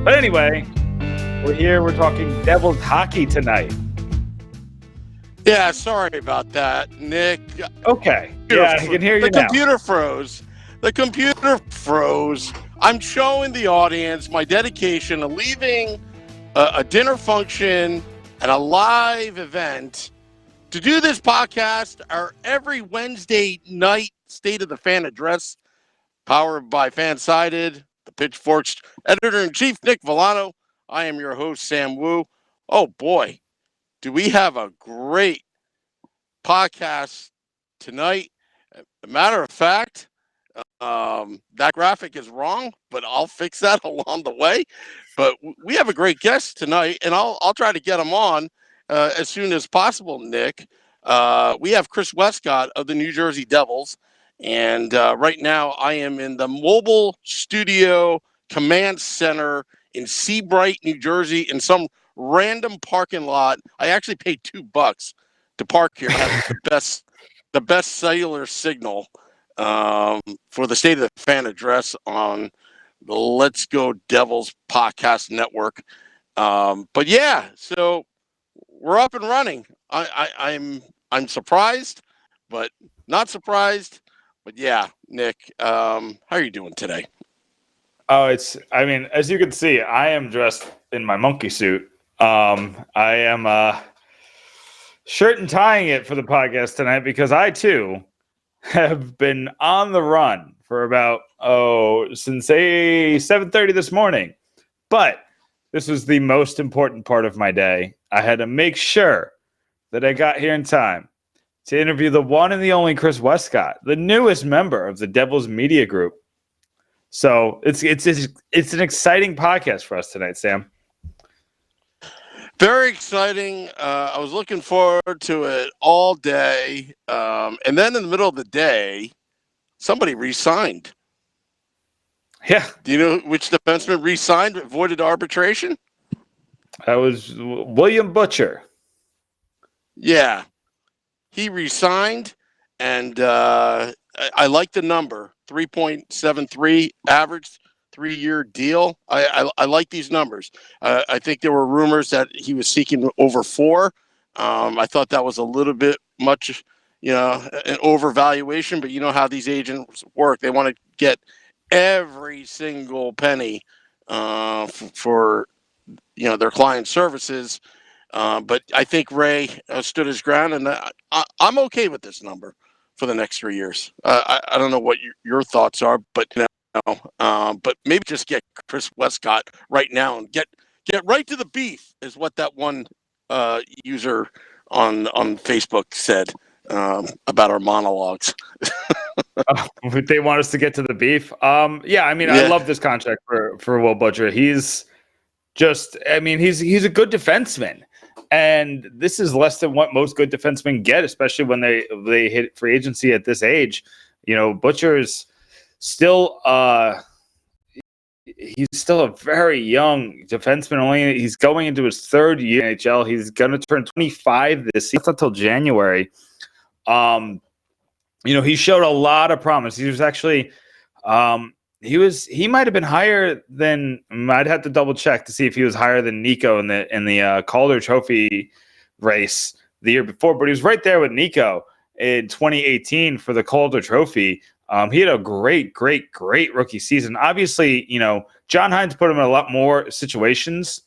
But anyway, we're here. We're talking Devils hockey tonight. Yeah, sorry about that, Nick. Okay. Yeah, I can hear you now. The computer froze. I'm showing the audience my dedication to leaving a dinner function and a live event to do this podcast, our every Wednesday night State of the Fan address, powered by Fansided, the Pitchforks editor-in-chief, Nick Villano. I am your host, Sam Wu. Oh, boy, do we have a great podcast tonight. A matter of fact, that graphic is wrong, but I'll fix that along the way. But we have a great guest tonight, and I'll try to get him on as soon as possible, Nick. We have Chris Wescott of the New Jersey Devils, and right now I am in the mobile studio command center in Seabright, New Jersey, in some random parking lot. I actually paid $2 to park here. Have the best cellular signal for the State of the Fan address on the Let's Go Devils podcast network. But yeah, so we're up and running. I'm surprised, but not surprised. But yeah, Nick, how are you doing today? Oh, as you can see, I am dressed in my monkey suit. I am shirt and tying it for the podcast tonight because I too have been on the run for about since 7:30 this morning. But this was the most important part of my day. I had to make sure that I got here in time to interview the one and the only Chris Wescott, the newest member of the Devils Media Group. So it's an exciting podcast for us tonight, Sam. Very exciting. I was looking forward to it all day. And then in the middle of the day, somebody re-signed. Yeah. Do you know which defenseman re-signed, avoided arbitration? That was William Butcher. Yeah. He re-signed, and I like the number, 3.73 average 3-year deal. I like these numbers. I think there were rumors that he was seeking over 4. I thought that was a little bit much, an overvaluation, but you know how these agents work. They want to get every single penny for their client services. But I think Ray stood his ground, and I'm okay with this number for the next 3 years. I don't know what your thoughts are, but but maybe just get Chris Wescott right now and get right to the beef is what that one user on Facebook said about our monologues. They want us to get to the beef. I love this contract for Will Butcher. He's a good defenseman. And this is less than what most good defensemen get, especially when they hit free agency at this age. Butcher's still he's still a very young defenseman. He's going into his 3rd year in NHL. He's going to turn 25 this season. It's not until January. He showed a lot of promise. He was actually he might have been higher than, I'd have to double check to see if he was higher than Nico in the Calder Trophy race the year before, but he was right there with Nico in 2018 for the Calder Trophy. He had a great rookie season. Obviously, John Hines put him in a lot more situations,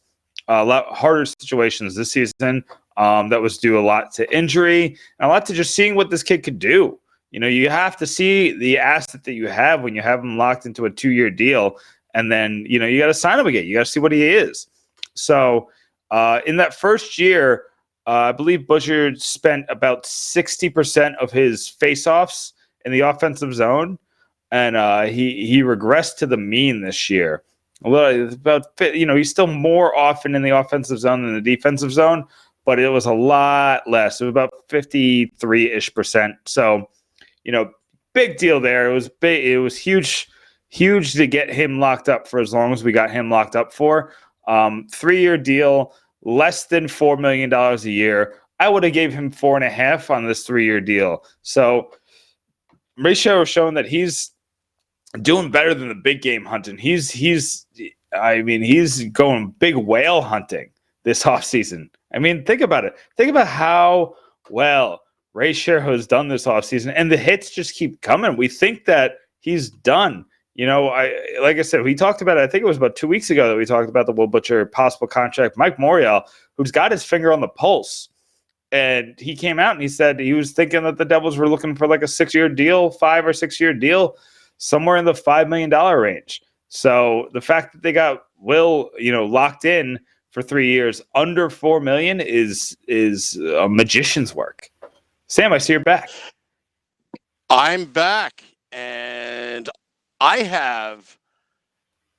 a lot harder situations this season. That was due a lot to injury and a lot to just seeing what this kid could do. You have to see the asset that you have when you have him locked into a 2-year deal, and then you got to sign him again. You got to see what he is. So in that first year, I believe Butcher spent about 60% of his faceoffs in the offensive zone, and he regressed to the mean this year. He's still more often in the offensive zone than the defensive zone, but it was a lot less. It was about 53-ish%. So, big deal there. It was big. It was huge to get him locked up for as long as we got him locked up for. 3-year deal, less than $4 million a year. I would have gave him 4.5 on this 3-year deal. So ratio has shown that he's doing better than the big game hunting. He's I mean, he's going big whale hunting this offseason. I mean, think about it. Think about how well Ray Shero has done this offseason, and the hits just keep coming. We think that he's done. Like I said, we talked about it. I think it was about 2 weeks ago that we talked about the Will Butcher possible contract. Mike Morial, who's got his finger on the pulse, and he came out and he said he was thinking that the Devils were looking for like a 6-year deal, 5 or 6 year deal, somewhere in the $5 million range. So the fact that they got Will, locked in for 3 years under $4 million is a magician's work. Sam, I see you're back. I'm back, and I have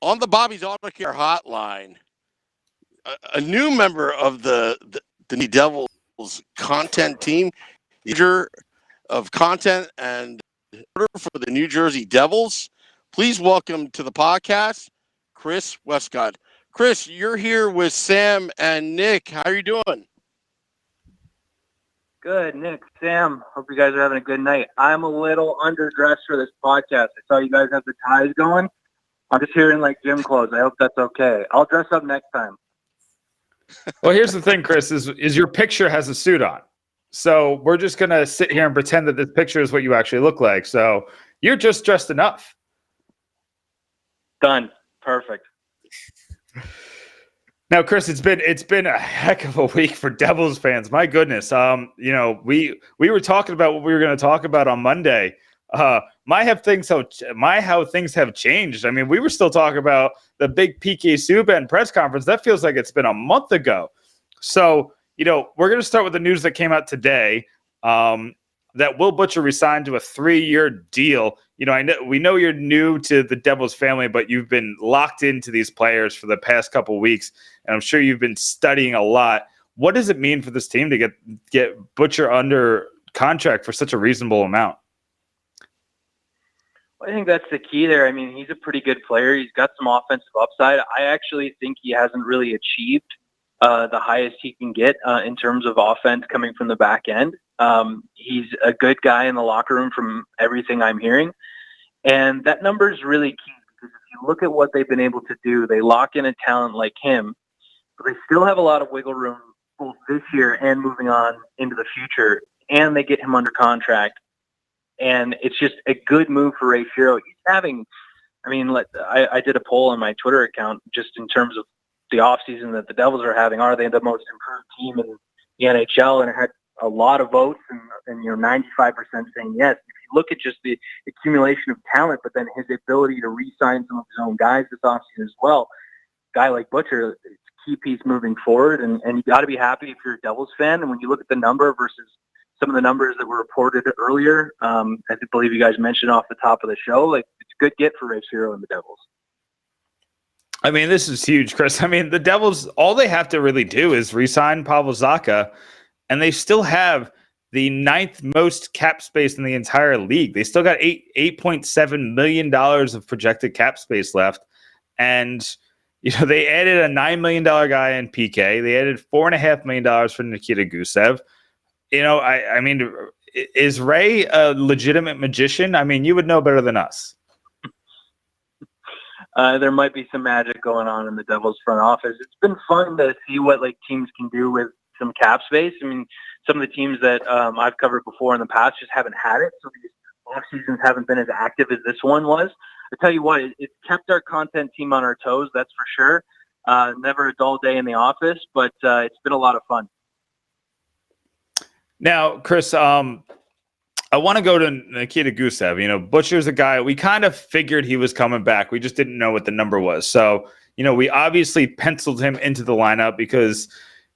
on the Bobby's Auto Care hotline a new member of the New Devils content team, leader of content and for the New Jersey Devils. Please welcome to the podcast, Chris Wescott. Chris, you're here with Sam and Nick. How are you doing? Good, Nick, Sam. Hope you guys are having a good night. I'm a little underdressed for this podcast. I saw you guys have the ties going. I'm just here in like gym clothes. I hope that's okay. I'll dress up next time. Well, here's the thing, Chris, is your picture has a suit on. So we're just going to sit here and pretend that this picture is what you actually look like. So you're just dressed enough. Done. Perfect. Now, Chris, it's been a heck of a week for Devils fans. My goodness. We were talking about what we were going to talk about on Monday. How things have changed. I mean, we were still talking about the big PK Subban press conference. That feels like it's been a month ago. So, we're going to start with the news that came out today. That Will Butcher resigned to a 3-year deal. We know you're new to the Devils family, but you've been locked into these players for the past couple of weeks, and I'm sure you've been studying a lot. What does it mean for this team to get Butcher under contract for such a reasonable amount? Well, I think that's the key there. I mean, he's a pretty good player. He's got some offensive upside. I actually think he hasn't really achieved the highest he can get in terms of offense coming from the back end. He's a good guy in the locker room from everything I'm hearing. And that number is really key because if you look at what they've been able to do, they lock in a talent like him, but they still have a lot of wiggle room both this year and moving on into the future. And they get him under contract. And it's just a good move for Ray Shero. He's having, I did a poll on my Twitter account just in terms of the offseason that the Devils are having. Are they the most improved team in the NHL? And it had a lot of votes and 95% saying yes. If you look at just the accumulation of talent, but then his ability to re-sign some of his own guys this offseason as well, a guy like Butcher, it's a key piece moving forward. And you got to be happy if you're a Devils fan. And when you look at the number versus some of the numbers that were reported earlier, I believe you guys mentioned off the top of the show, like it's a good get for Ray Shero and the Devils. I mean, this is huge, Chris. I mean, the Devils, all they have to really do is re-sign Pavel Zacha, and they still have the 9th most cap space in the entire league. They still got $8.7 million of projected cap space left. And, they added a $9 million guy in PK. They added $4.5 million for Nikita Gusev. I mean, is Ray a legitimate magician? I mean, you would know better than us. There might be some magic going on in the Devils front office. It's been fun to see what teams can do with some cap space. I mean, some of the teams that I've covered before in the past just haven't had it. So these off seasons haven't been as active as this one was. I tell you what, it kept our content team on our toes. That's for sure. Never a dull day in the office, but it's been a lot of fun. Now, Chris, I want to go to Nikita Gusev. Butcher's a guy, we kind of figured he was coming back. We just didn't know what the number was. So, we obviously penciled him into the lineup because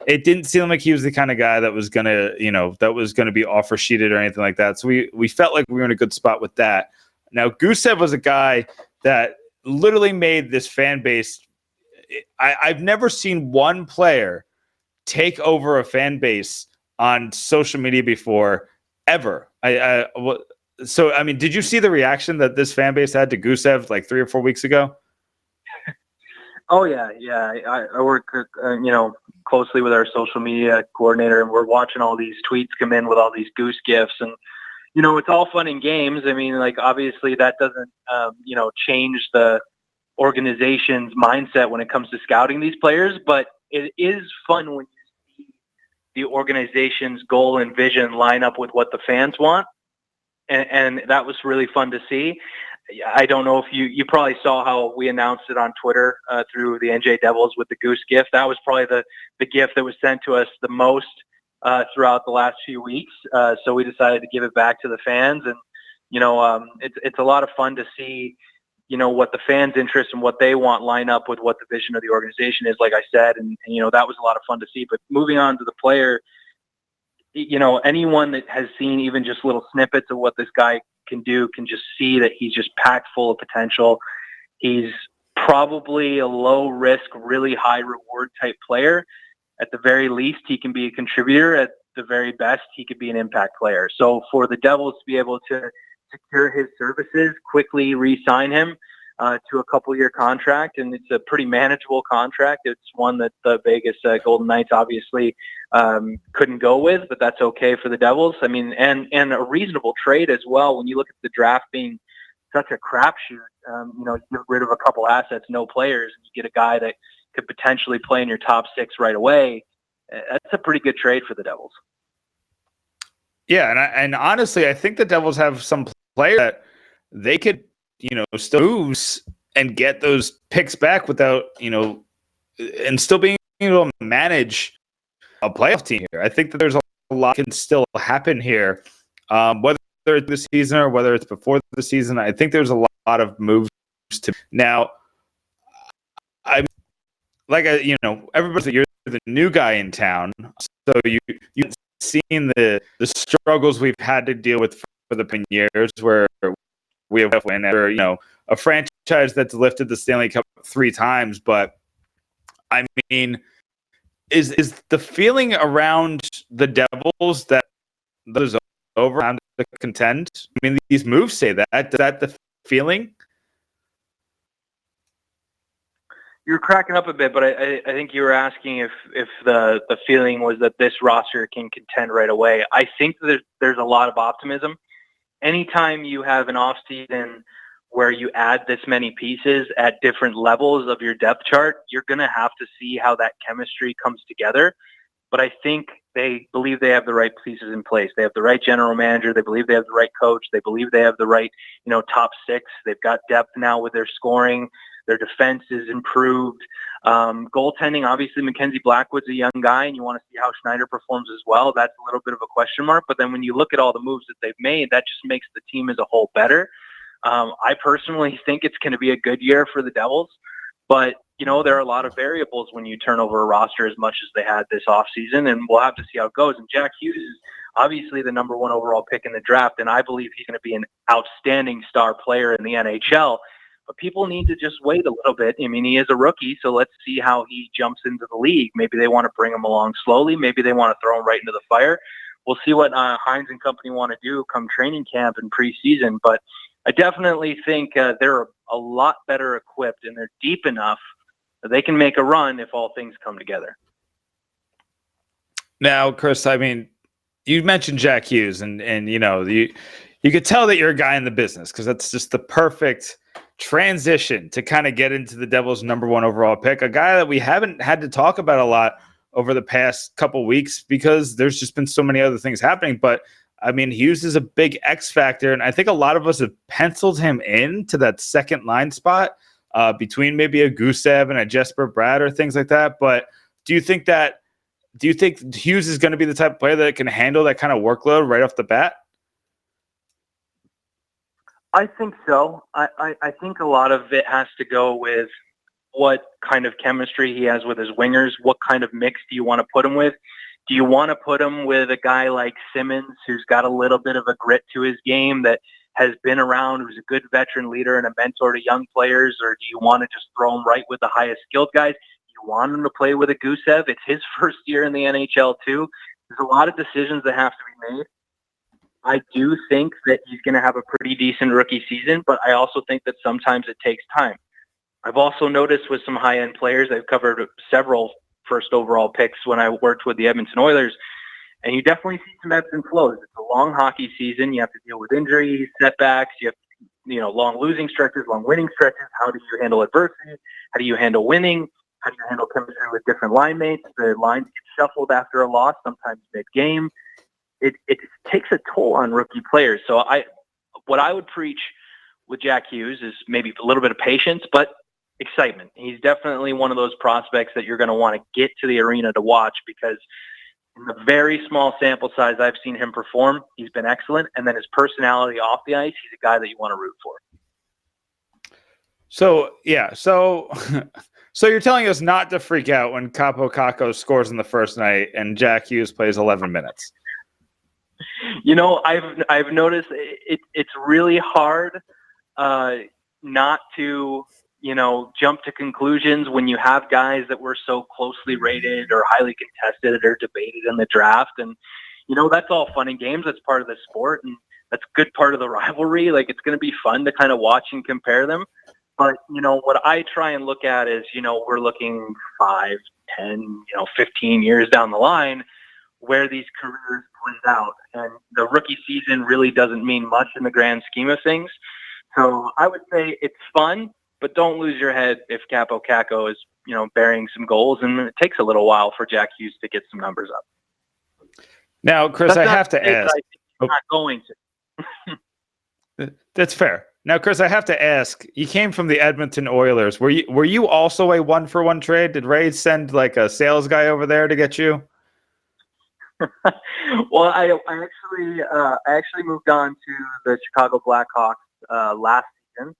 it didn't seem like he was the kind of guy that was going to, be offer sheeted or anything like that. So we felt like we were in a good spot with that. Now, Gusev was a guy that literally made this fan base. I've never seen one player take over a fan base on social media before, ever. Did you see the reaction that this fan base had to Gusev like 3 or 4 weeks ago? Oh yeah. I work, closely with our social media coordinator, and we're watching all these tweets come in with all these Goose gifts, and it's all fun and games. I mean, obviously that doesn't, change the organization's mindset when it comes to scouting these players, but it is fun when you see the organization's goal and vision line up with what the fans want. And that was really fun to see. I don't know if you probably saw how we announced it on Twitter through the NJ Devils with the Goose gift. That was probably the gift that was sent to us the most throughout the last few weeks. So we decided to give it back to the fans. And, it's a lot of fun to see, what the fans' interest and what they want line up with what the vision of the organization is, like I said. And that was a lot of fun to see. But moving on to the player, anyone that has seen even just little snippets of what this guy can do can just see that he's just packed full of potential. He's probably a low risk, really high reward type player. At the very least, he can be a contributor. At the very best, he could be an impact player. So for the Devils to be able to secure his services, quickly re-sign him to a couple-year contract, and it's a pretty manageable contract. It's one that the Vegas Golden Knights obviously couldn't go with, but that's okay for the Devils. I mean, and a reasonable trade as well. When you look at the draft being such a crapshoot, you get rid of a couple assets, no players, and you get a guy that could potentially play in your top six right away. That's a pretty good trade for the Devils. Yeah, and honestly, I think the Devils have some players that they could, still moves and get those picks back without, and still being able to manage a playoff team here. I think that there's a lot can still happen here, whether it's this season or whether it's before the season. I think there's a lot of moves to now. I'm like, everybody, you're the new guy in town, so you've seen the struggles we've had to deal with for the years, where we have whenever a franchise that's lifted the Stanley Cup 3 times. But I mean, is the feeling around the Devils that those over around to contend? I mean, these moves say that. Is that the feeling? You're cracking up a bit, but I think you were asking if the feeling was that this roster can contend right away. I think that there's a lot of optimism. Anytime you have an offseason where you add this many pieces at different levels of your depth chart, you're going to have to see how that chemistry comes together. But I think they believe they have the right pieces in place. They have the right general manager. They believe they have the right coach. They believe they have the right, top six. They've got depth now with their scoring. Their defense is improved. Goaltending, obviously, Mackenzie Blackwood's a young guy, and you want to see how Schneider performs as well. That's a little bit of a question mark. But then when you look at all the moves that they've made, that just makes the team as a whole better. I personally think it's going to be a good year for the Devils. But, there are a lot of variables when you turn over a roster as much as they had this offseason, and we'll have to see how it goes. And Jack Hughes is obviously the number 1 overall pick in the draft, and I believe he's going to be an outstanding star player in the NHL. But people need to just wait a little bit. I mean, he is a rookie, so let's see how he jumps into the league. Maybe they want to bring him along slowly. Maybe they want to throw him right into the fire. We'll see what Hines and company want to do come training camp and preseason. But I definitely think they're a lot better equipped, and they're deep enough that they can make a run if all things come together. Now, Chris, I mean, you mentioned Jack Hughes, and you could tell that you're a guy in the business, because that's just the perfect transition to kind of get into the Devils' number 1 overall pick, a guy that we haven't had to talk about a lot over the past couple weeks because there's just been so many other things happening. But I mean, Hughes is a big X factor, and I think a lot of us have penciled him in to that second line spot between maybe a Gusev and a Jesper Bratt or things like that. But do you think Hughes is going to be the type of player that can handle that kind of workload right off the bat? I think so. I think a lot of it has to go with what kind of chemistry he has with his wingers. What kind of mix do you want to put him with? Do you want to put him with a guy like Simmons, who's got a little bit of a grit to his game, that has been around, who's a good veteran leader and a mentor to young players? Or do you want to just throw him right with the highest skilled guys? Do you want him to play with a Gusev? It's his first year in the NHL too. There's a lot of decisions that have to be made. I do think that he's going to have a pretty decent rookie season, but I also think that sometimes it takes time. I've also noticed with some high-end players, I've covered several first overall picks when I worked with the Edmonton Oilers, and you definitely see some ebbs and flows. It's a long hockey season. You have to deal with injuries, setbacks. You have to long losing stretches, long winning stretches. How do you handle adversity? How do you handle winning? How do you handle chemistry with different line mates? The lines get shuffled after a loss, sometimes mid-game. It takes a toll on rookie players. So what I would preach with Jack Hughes is maybe a little bit of patience, but excitement. He's definitely one of those prospects that you're going to want to get to the arena to watch, because in the very small sample size I've seen him perform, he's been excellent. And then his personality off the ice, he's a guy that you want to root for. So you're telling us not to freak out when Kaapo Kakko scores in the first night and Jack Hughes plays 11 minutes. I've noticed it's really hard not to jump to conclusions when you have guys that were so closely rated or highly contested or debated in the draft. And, that's all fun and games. That's part of the sport, and that's a good part of the rivalry. Like, it's going to be fun to kind of watch and compare them. But, what I try and look at is, we're looking 5, 10, 15 years down the line where these careers plays out. And the rookie season really doesn't mean much in the grand scheme of things. So I would say it's fun, but don't lose your head if Kaapo Kakko is, burying some goals, and it takes a little while for Jack Hughes to get some numbers up. Now, Chris, I have to ask. I think he's not going to. That's fair. Now, Chris, I have to ask. You came from the Edmonton Oilers. Were you also a 1-for-1 trade? Did Ray send like a sales guy over there to get you? Well, I actually moved on to the Chicago Blackhawks last season.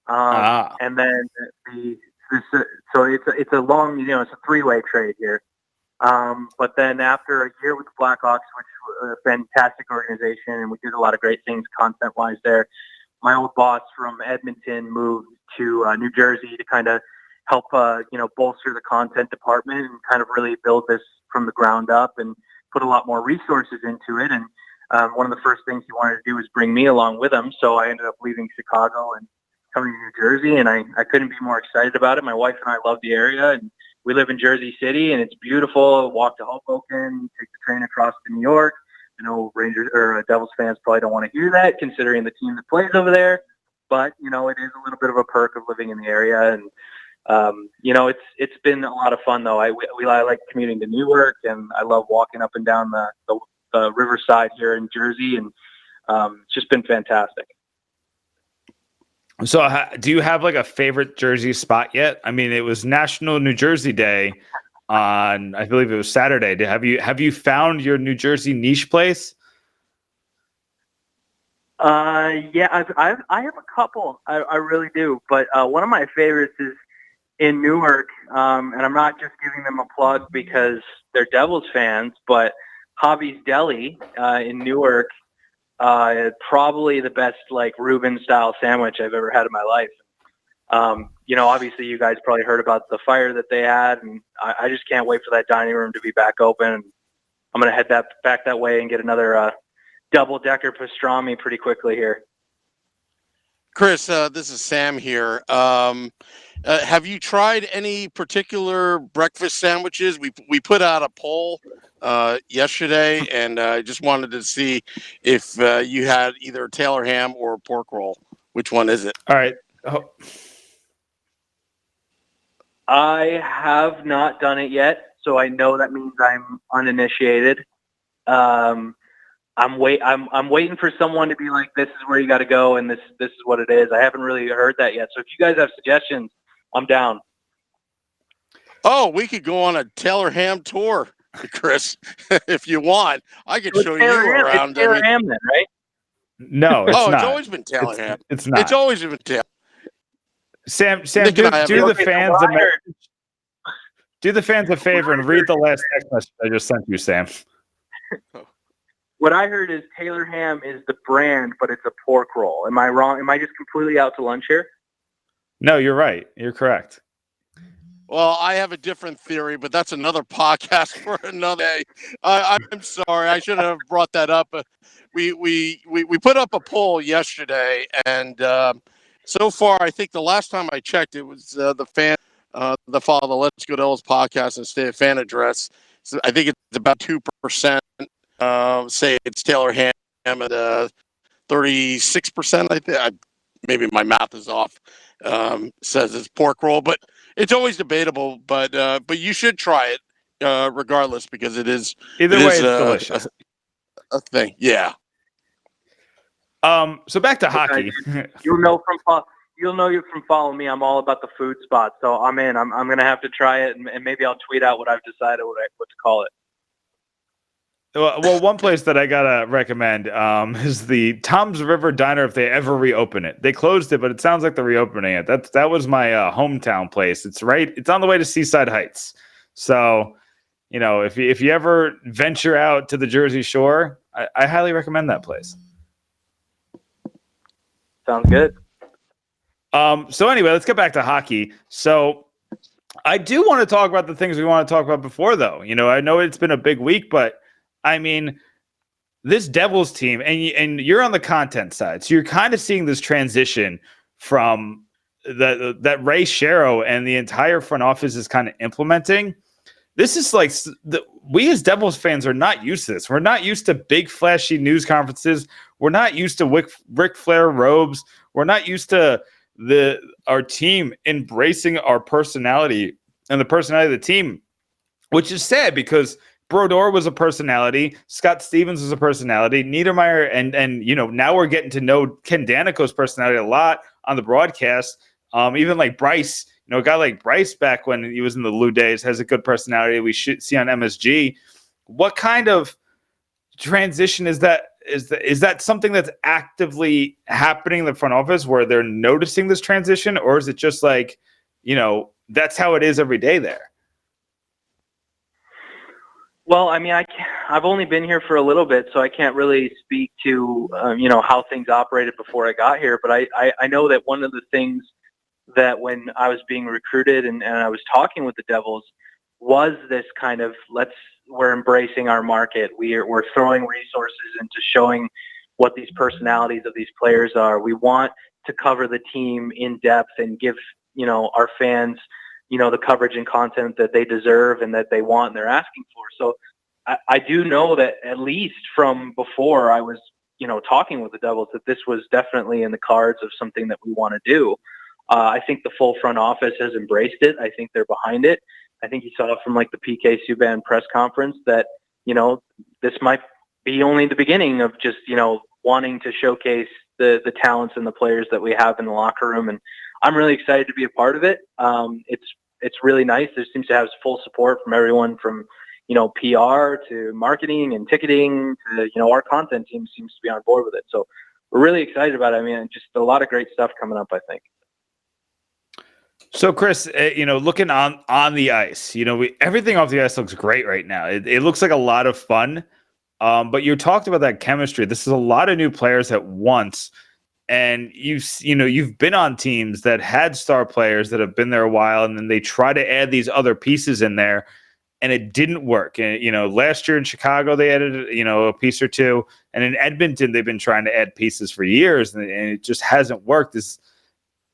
And then so it's a long, it's a 3-way trade here. But then after a year with the Blackhawks, which was a fantastic organization, and we did a lot of great things content-wise there, my old boss from Edmonton moved to New Jersey to kind of help, bolster the content department and kind of really build this from the ground up and put a lot more resources into it. And one of the first things he wanted to do was bring me along with him. So I ended up leaving Chicago and coming to New Jersey, and I couldn't be more excited about it. My wife and I love the area, and we live in Jersey City, and it's beautiful. Walk to Hoboken, take the train across to New York. Rangers or Devils fans probably don't want to hear that, considering the team that plays over there. But it is a little bit of a perk of living in the area, and it's been a lot of fun though. I like commuting to Newark, and I love walking up and down the riverside here in Jersey, and it's just been fantastic. So do you have like a favorite Jersey spot yet? I mean, it was National New Jersey Day on, I believe it was Saturday. Have you found your New Jersey niche place? Yeah, I have a couple. I really do. But one of my favorites is in Newark, and I'm not just giving them a plug because they're Devils fans, but Hobby's Deli in Newark, probably the best like Reuben style sandwich I've ever had in my life. Obviously you guys probably heard about the fire that they had, and I just can't wait for that dining room to be back open. And I'm going to head back that way and get another double-decker pastrami pretty quickly here. Chris, this is Sam here. Have you tried any particular breakfast sandwiches? We put out a poll yesterday, and I just wanted to see if you had either a Taylor ham or a pork roll. Which one is it? All right. I have not done it yet, so I know that means I'm uninitiated. I'm waiting for someone to be like, "This is where you got to go," and this is what it is. I haven't really heard that yet. So if you guys have suggestions, I'm down. Oh, we could go on a Taylor ham tour, Chris, if you want. I could show you around. It's Taylor ham then, right? No, it's not. It's always been Taylor ham. It's not. It's always been Taylor. Sam, do the fans a favor and read the last text message I just sent you, Sam. What I heard is Taylor ham is the brand, but it's a pork roll. Am I wrong? Am I just completely out to lunch here? No, you're right. You're correct. Well, I have a different theory, but that's another podcast for another day. I'm sorry. I should have brought that up. We put up a poll yesterday, and so far, I think the last time I checked, it was the follow the Let's Go Devils podcast and stay a fan address. So I think it's about 2%. Say it's Taylor ham, and 36%. I think maybe my math is off, says it's pork roll, but it's always debatable. But you should try it regardless, because it is Either way, it's delicious. A thing. Yeah. So back to hockey. You'll know you from following me. I'm all about the food spot, so I'm in. I'm gonna have to try it, and maybe I'll tweet out what I've decided what to call it. Well, one place that I gotta recommend is the Tom's River Diner. If they ever reopen it, they closed it, but it sounds like they're reopening it. That was my hometown place. It's on the way to Seaside Heights. So, if you ever venture out to the Jersey Shore, I highly recommend that place. Sounds good. So anyway, let's get back to hockey. So I do want to talk about the things we want to talk about before, though. I know it's been a big week, but I mean, this Devils team, and you're on the content side, so you're kind of seeing this transition from that Ray Shero and the entire front office is kind of implementing. This is like we as Devils fans are not used to this. We're not used to big flashy news conferences. We're not used to Ric Flair robes. We're not used to our team embracing our personality and the personality of the team, which is sad because Brodeur was a personality. Scott Stevens was a personality. Niedermeyer and now we're getting to know Ken Danico's personality a lot on the broadcast. Even like Bryce, a guy like Bryce back when he was in the Lou days has a good personality we should see on MSG. What kind of transition is that? Is that something that's actively happening in the front office where they're noticing this transition, or is it just like, that's how it is every day there? Well, I mean, I've only been here for a little bit, so I can't really speak to, how things operated before I got here. But I know that one of the things that when I was being recruited and I was talking with the Devils was this kind of we're embracing our market. We're throwing resources into showing what these personalities of these players are. We want to cover the team in depth and give, our fans, the coverage and content that they deserve and that they want and they're asking for. So I do know that at least from before I was, talking with the Devils, that this was definitely in the cards of something that we want to do. I think the full front office has embraced it. I think they're behind it. I think you saw from like the PK Subban press conference that, this might be only the beginning of just, wanting to showcase the talents and the players that we have in the locker room. And I'm really excited to be a part of it. It's really nice. There seems to have full support from everyone from, PR to marketing and ticketing to, our content team seems to be on board with it. So we're really excited about it. I mean, just a lot of great stuff coming up, I think. So, Chris, looking on the ice, everything off the ice looks great right now. It looks like a lot of fun. But you talked about that chemistry. This is a lot of new players at once. And you've been on teams that had star players that have been there a while, and then they try to add these other pieces in there, and it didn't work. And last year in Chicago they added a piece or two, and in Edmonton they've been trying to add pieces for years, and it just hasn't worked. Does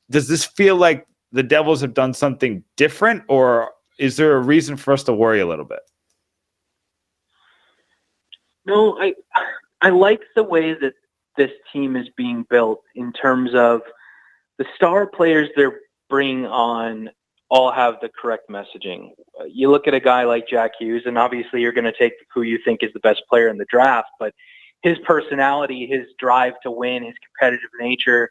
this feel like the Devils have done something different, or is there a reason for us to worry a little bit? No, I like the way that this team is being built in terms of the star players they're bringing on all have the correct messaging. You look at a guy like Jack Hughes, and obviously you're going to take who you think is the best player in the draft, but his personality, his drive to win, his competitive nature,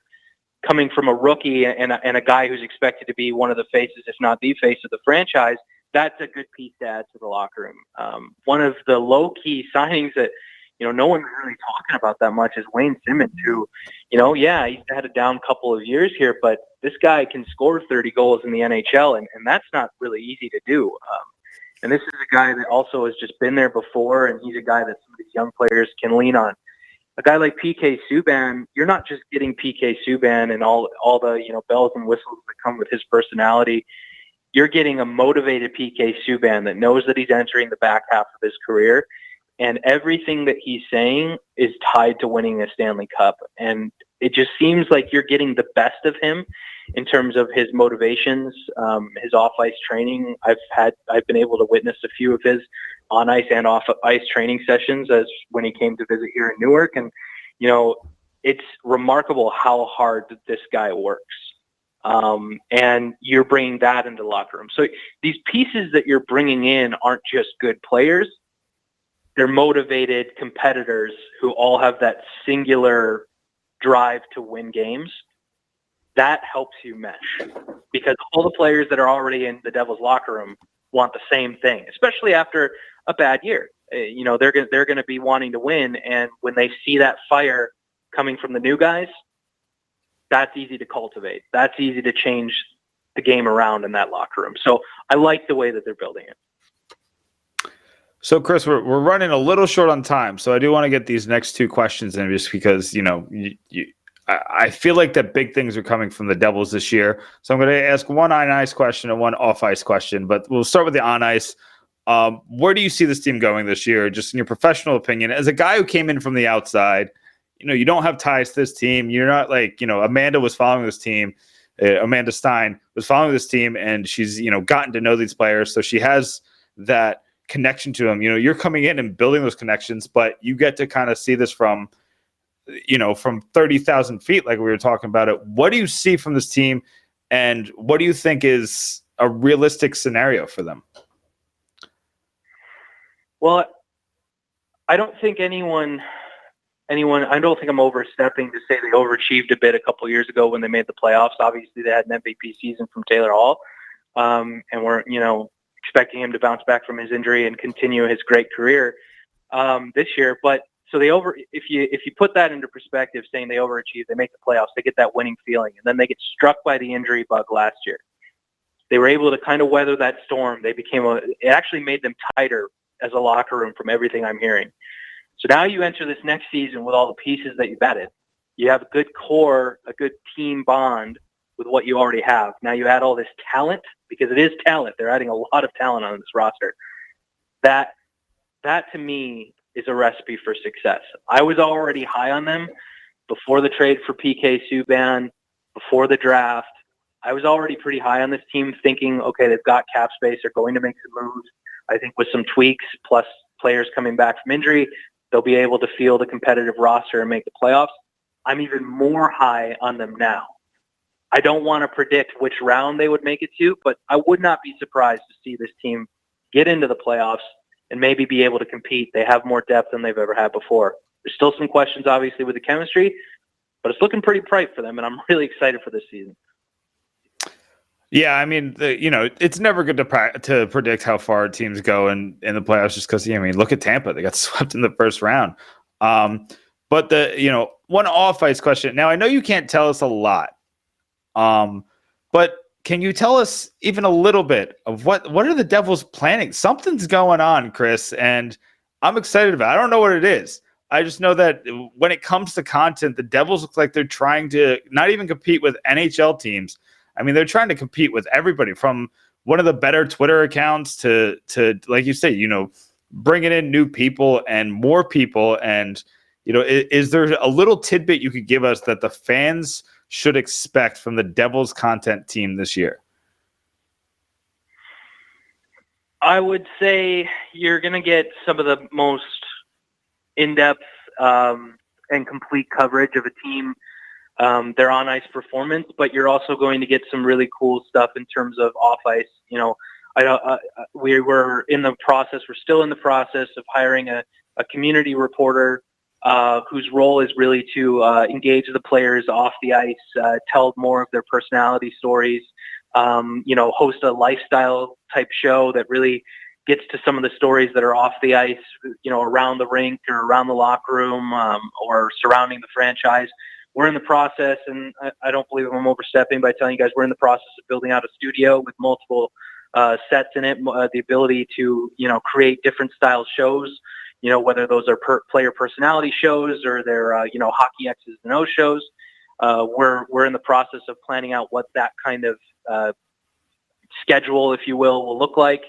coming from a rookie and a guy who's expected to be one of the faces, if not the face of the franchise, that's a good piece to add to the locker room. One of the low-key signings that, no one's really talking about that much is Wayne Simmons, who, he's had a down couple of years here, but this guy can score 30 goals in the NHL, and that's not really easy to do. And this is a guy that also has just been there before, and he's a guy that some of these young players can lean on. A guy like PK Subban, you're not just getting PK Subban and all the bells and whistles that come with his personality. You're getting a motivated PK Subban that knows that he's entering the back half of his career, and everything that he's saying is tied to winning a Stanley Cup. And it just seems like you're getting the best of him in terms of his motivations, his off-ice training. I've been able to witness a few of his on-ice and off-ice training sessions as when he came to visit here in Newark. And, it's remarkable how hard this guy works. And you're bringing that into the locker room. So these pieces that you're bringing in aren't just good players. They're motivated competitors who all have that singular drive to win games. That helps you mesh, because all the players that are already in the Devils locker room want the same thing, especially after a bad year. They're going to be wanting to win. And when they see that fire coming from the new guys, that's easy to cultivate. That's easy to change the game around in that locker room. So I like the way that they're building it. So, Chris, we're running a little short on time, so I do want to get these next two questions in, just because I feel like that big things are coming from the Devils this year. So I'm going to ask one on ice question and one off ice question, but we'll start with the on ice. Where do you see this team going this year, just in your professional opinion, as a guy who came in from the outside? You don't have ties to this team. You're not like, Amanda was following this team. Amanda Stein was following this team, and she's, gotten to know these players. So she has that connection to them. You're coming in and building those connections, but you get to kind of see this from 30,000 feet, like we were talking about it. What do you see from this team, and what do you think is a realistic scenario for them? Well, I don't think I don't think I'm overstepping to say they overachieved a bit a couple years ago when they made the playoffs. Obviously, they had an MVP season from Taylor Hall, and we're expecting him to bounce back from his injury and continue his great career this year. But so if you put that into perspective, saying they overachieved, they make the playoffs, they get that winning feeling, and then they get struck by the injury bug last year. They were able to kind of weather that storm. It actually made them tighter as a locker room from everything I'm hearing. So now you enter this next season with all the pieces that you've added. You have a good core, a good team bond with what you already have. Now you add all this talent, because it is talent. They're adding a lot of talent on this roster. That to me is a recipe for success. I was already high on them before the trade for PK Subban, before the draft. I was already pretty high on this team, thinking, okay, they've got cap space. They're going to make some moves. I think with some tweaks, plus players coming back from injury, they'll be able to field a competitive roster and make the playoffs. I'm even more high on them now. I don't want to predict which round they would make it to, but I would not be surprised to see this team get into the playoffs and maybe be able to compete. They have more depth than they've ever had before. There's still some questions, obviously, with the chemistry, but it's looking pretty bright for them, and I'm really excited for this season. Yeah, I mean, it's never good to predict how far teams go in the playoffs, just because, look at Tampa. They got swept in the first round. But one off-ice question. Now, I know you can't tell us a lot, but can you tell us even a little bit of what are the Devils planning? Something's going on, Chris, and I'm excited about it. I don't know what it is. I just know that when it comes to content, the Devils look like they're trying to not even compete with NHL teams. I mean, they're trying to compete with everybody, from one of the better Twitter accounts to like you say, bringing in new people and more people. And, is there a little tidbit you could give us that the fans should expect from the Devils content team this year? I would say you're going to get some of the most in-depth and complete coverage of a team, their on-ice performance, but you're also going to get some really cool stuff in terms of off-ice. We're still in the process of hiring a community reporter whose role is really to engage the players off the ice, tell more of their personality stories, host a lifestyle type show that really gets to some of the stories that are off the ice, around the rink or around the locker room, or surrounding the franchise. We're in the process, and I don't believe I'm overstepping by telling you guys we're in the process of building out a studio with multiple sets in it, the ability to, create different style shows, whether those are player personality shows or they're, hockey X's and O's shows. We're in the process of planning out what that kind of schedule, if you will look like.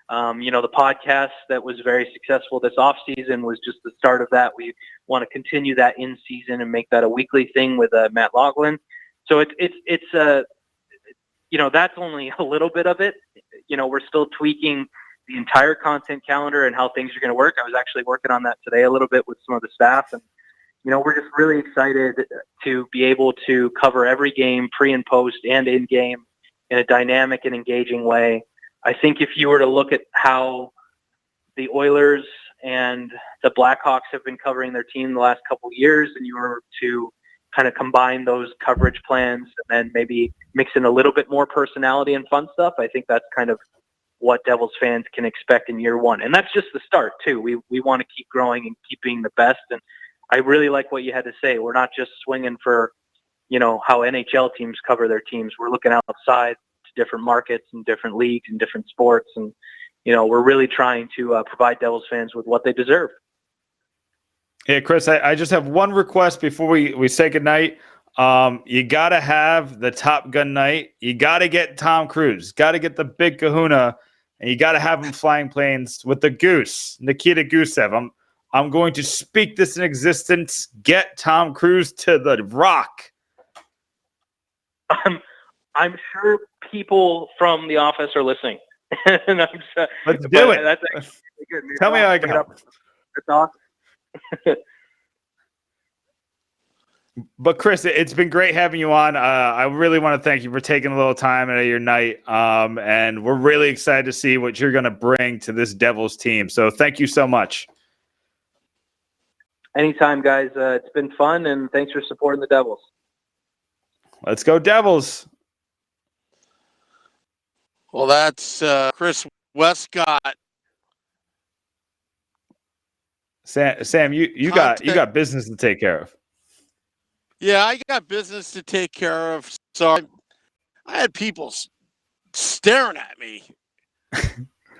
The podcast that was very successful this offseason was just the start of that. We want to continue that in season and make that a weekly thing with Matt Loughlin. So it's that's only a little bit of it. We're still tweaking the entire content calendar and how things are going to work. I was actually working on that today a little bit with some of the staff, and we're just really excited to be able to cover every game, pre and post and in game, in a dynamic and engaging way. I think if you were to look at how the Oilers and the Blackhawks have been covering their team the last couple of years, and you were to kind of combine those coverage plans and then maybe mix in a little bit more personality and fun stuff, I think that's kind of what Devils fans can expect in year one. And that's just the start too. We want to keep growing and keep being the best. And I really like what you had to say. We're not just swinging for, how NHL teams cover their teams. We're looking outside to different markets and different leagues and different sports. And, we're really trying to provide Devils fans with what they deserve. Yeah, Chris, I just have one request before we say goodnight. You got to have the Top Gun night. You got to get Tom Cruise. Got to get the big kahuna. And you got to have him flying planes with the goose, Nikita Gusev. I'm going to speak this in existence. Get Tom Cruise to the Rock. I'm sure people from The Office are listening. And Let's do it. That's actually good. Tell me how I can help. That's awesome. But Chris, it's been great having you on. I really want to thank you for taking a little time out of your night. And we're really excited to see what you're going to bring to this Devils team. So thank you so much. Anytime, guys. It's been fun, and thanks for supporting the Devils. Let's go Devils. Well, that's Chris Wescott. Sam, you got business to take care of. Yeah, I got business to take care of. So I had people staring at me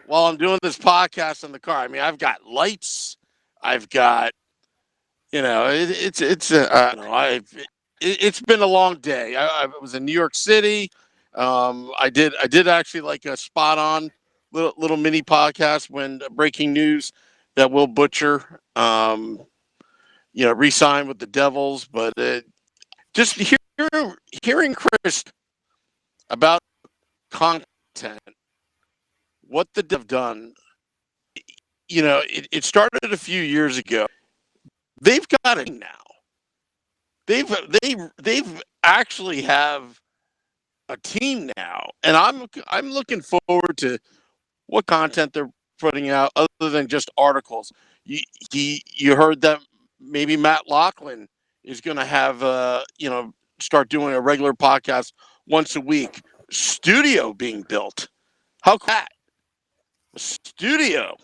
while I'm doing this podcast in the car. I mean, I've got lights. I've got, it's been a long day. I was in New York City. I did actually like a spot on little mini podcast when breaking news that Will Butcher, re-signed with the Devils, but just hearing Chris about content, what the Devils have done, it started a few years ago. They've got it now. They've actually have a team now, and I'm looking forward to what content they're putting out other than just articles. You heard that maybe Matt Lachlan is going to have start doing a regular podcast once a week. Studio being built. How cool that? A studio.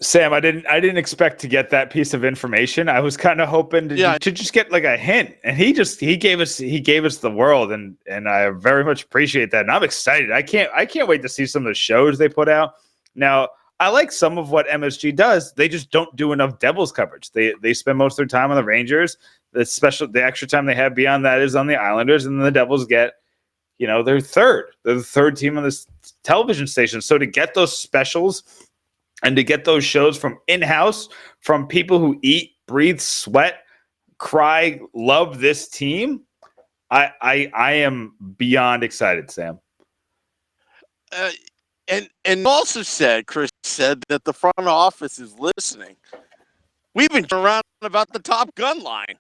Sam, I didn't expect to get that piece of information. I was kind of hoping to just get like a hint, and he gave us the world, and I very much appreciate that. And I'm excited. I can't wait to see some of the shows they put out. Now, I like some of what MSG does. They just don't do enough Devils coverage. They spend most of their time on the Rangers. The extra time they have beyond that is on the Islanders, and then the Devils get, they're third. They're the third team on this television station. So to get those specials and to get those shows from in-house, from people who eat, breathe, sweat, cry, love this team, I am beyond excited, Sam. And also Chris said that the front office is listening. We've been around about the Top Gun line.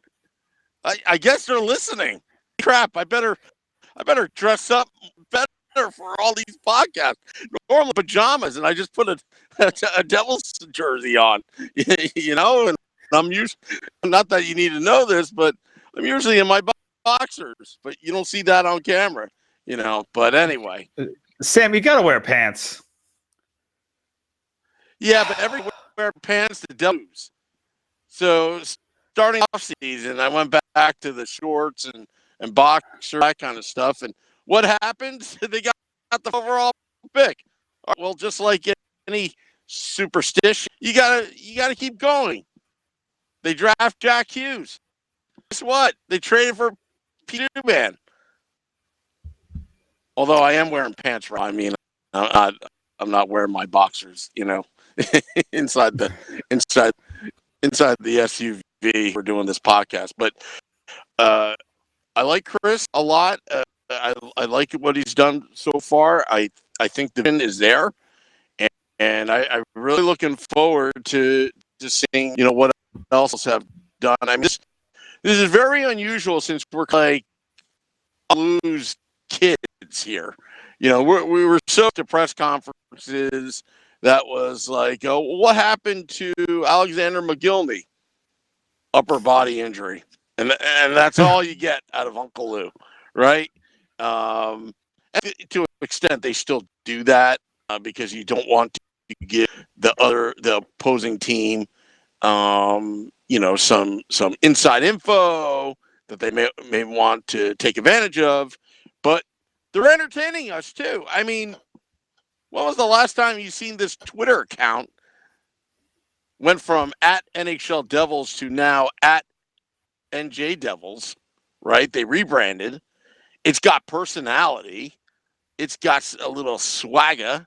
I guess they're listening. Crap! I better dress up better for all these podcasts. Normal pajamas, and I just put a Devils jersey on. And I'm usually, not that you need to know this, but I'm usually in my boxers. But you don't see that on camera. But anyway. Sam, you gotta wear pants. Yeah, but everyone wear pants to Devils. So starting off season, I went back to the shorts and boxer, that kind of stuff. And what happened? They got the overall pick. Well, just like any superstition, you gotta keep going. They draft Jack Hughes. Guess what? They traded for Peter Subban. Although I am wearing pants, right? I mean, I'm not wearing my boxers, inside the SUV. We're doing this podcast, but I like Chris a lot. I like what he's done so far. I think the win is there, and I'm really looking forward to seeing what else have done. I mean, this is very unusual since we're like lose kids here. We were so to press conferences that was like, oh, what happened to Alexander McGillney? Upper body injury, and that's all you get out of Uncle Lou, right? And to an extent, they still do that because you don't want to give the opposing team, some inside info that they may want to take advantage of. But they're entertaining us too. I mean, when was the last time you seen this Twitter account went from at NHL Devils to now at NJ Devils, right? They rebranded. It's got personality. It's got a little swagger.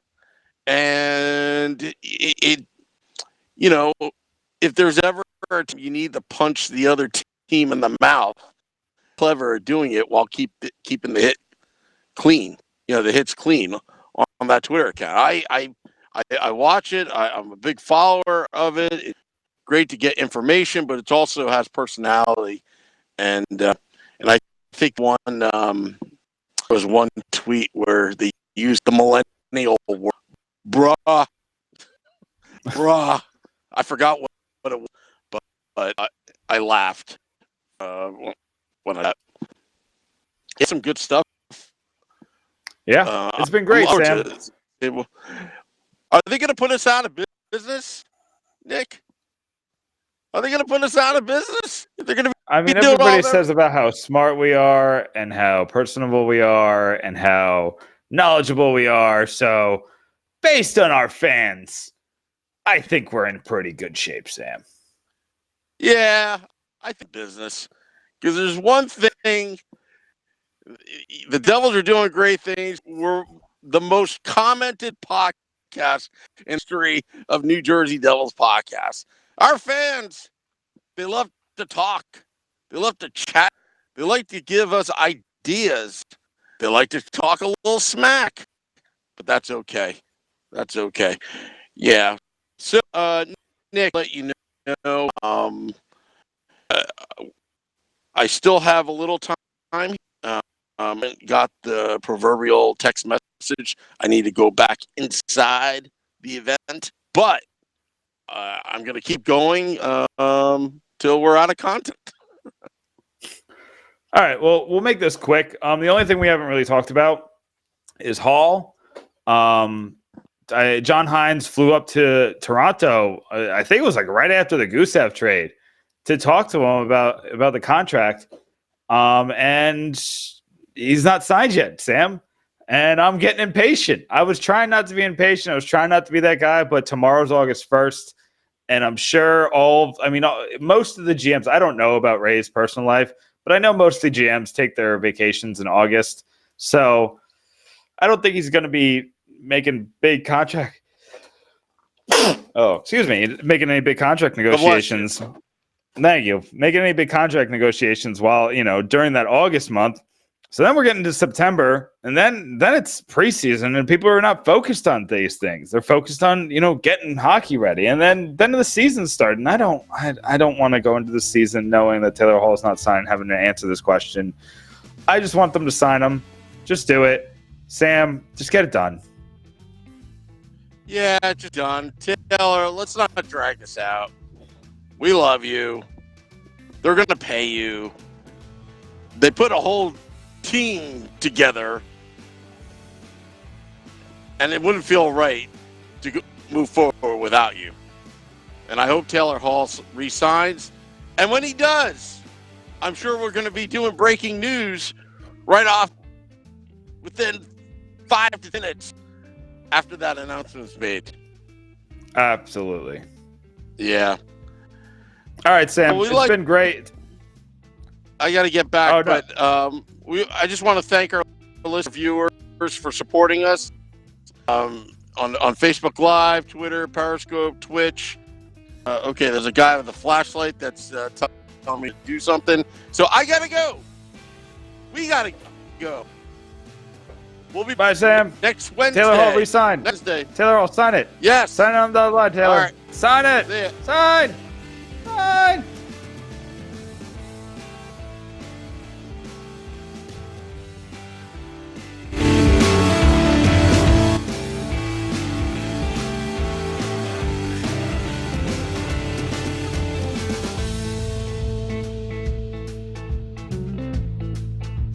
And it if there's ever you need to punch the other team in the mouth, clever at doing it while keeping the hit clean, the hits clean on that Twitter account. I watch it. I'm a big follower of it. It's great to get information, but it also has personality. And I think there was one tweet where they used the millennial word, bruh. I forgot what it was, but I laughed when I. It's some good stuff. Yeah, it's been great, Sam. Are they going to put us out of business, Nick? Are they going to put us out of business? They're going to. Everybody says about how smart we are and how personable we are and how knowledgeable we are. So, based on our fans, I think we're in pretty good shape, Sam. Yeah, I think business. Because there's one thing. The Devils are doing great things. We're the most commented podcast in history of New Jersey Devils podcasts. Our fans, they love to talk. They love to chat. They like to give us ideas. They like to talk a little smack. But that's okay. That's okay. Yeah. So, Nick, let you know, I still have a little time. Got the proverbial text message. I need to go back inside the event, but I'm going to keep going till we're out of content. All right. Well, we'll make this quick. The only thing we haven't really talked about is Hall. John Hines flew up to Toronto. I think it was like right after the Gusev trade to talk to him about the contract. And he's not signed yet, Sam. And I'm getting impatient. I was trying not to be impatient. I was trying not to be that guy, but tomorrow's August 1st. And I'm sure most of the GMs, I don't know about Ray's personal life, but I know most of the GMs take their vacations in August. So I don't think he's going to be making big contract. Making any big contract negotiations. Thank you. Making any big contract negotiations while, during that August month. So then we're getting to September, and then it's preseason, and people are not focused on these things. They're focused on, getting hockey ready. And then the season started, and I don't want to go into the season knowing that Taylor Hall is not signed, having to answer this question. I just want them to sign him. Just do it. Sam, just get it done. Yeah, just done. Taylor, let's not drag this out. We love you. They're going to pay you. They put a whole team together, and it wouldn't feel right to move forward without you. And I hope Taylor Hall resigns. And when he does, I'm sure we're going to be doing breaking news right off within 5 to 10 minutes after that announcement's made. Absolutely. Yeah. All right, Sam. It's been great. I got to get back, but I just want to thank our list of viewers for supporting us on Facebook Live, Twitter, Periscope, Twitch. Okay, there's a guy with a flashlight that's telling me to do something. So I got to go. We got to go. We'll be Bye, Sam. Next Wednesday. Taylor Hall, resign. Wednesday. Taylor Hall, sign it. Yes. Sign it on the line, Taylor. All right. Sign it. See ya. Sign. Sign.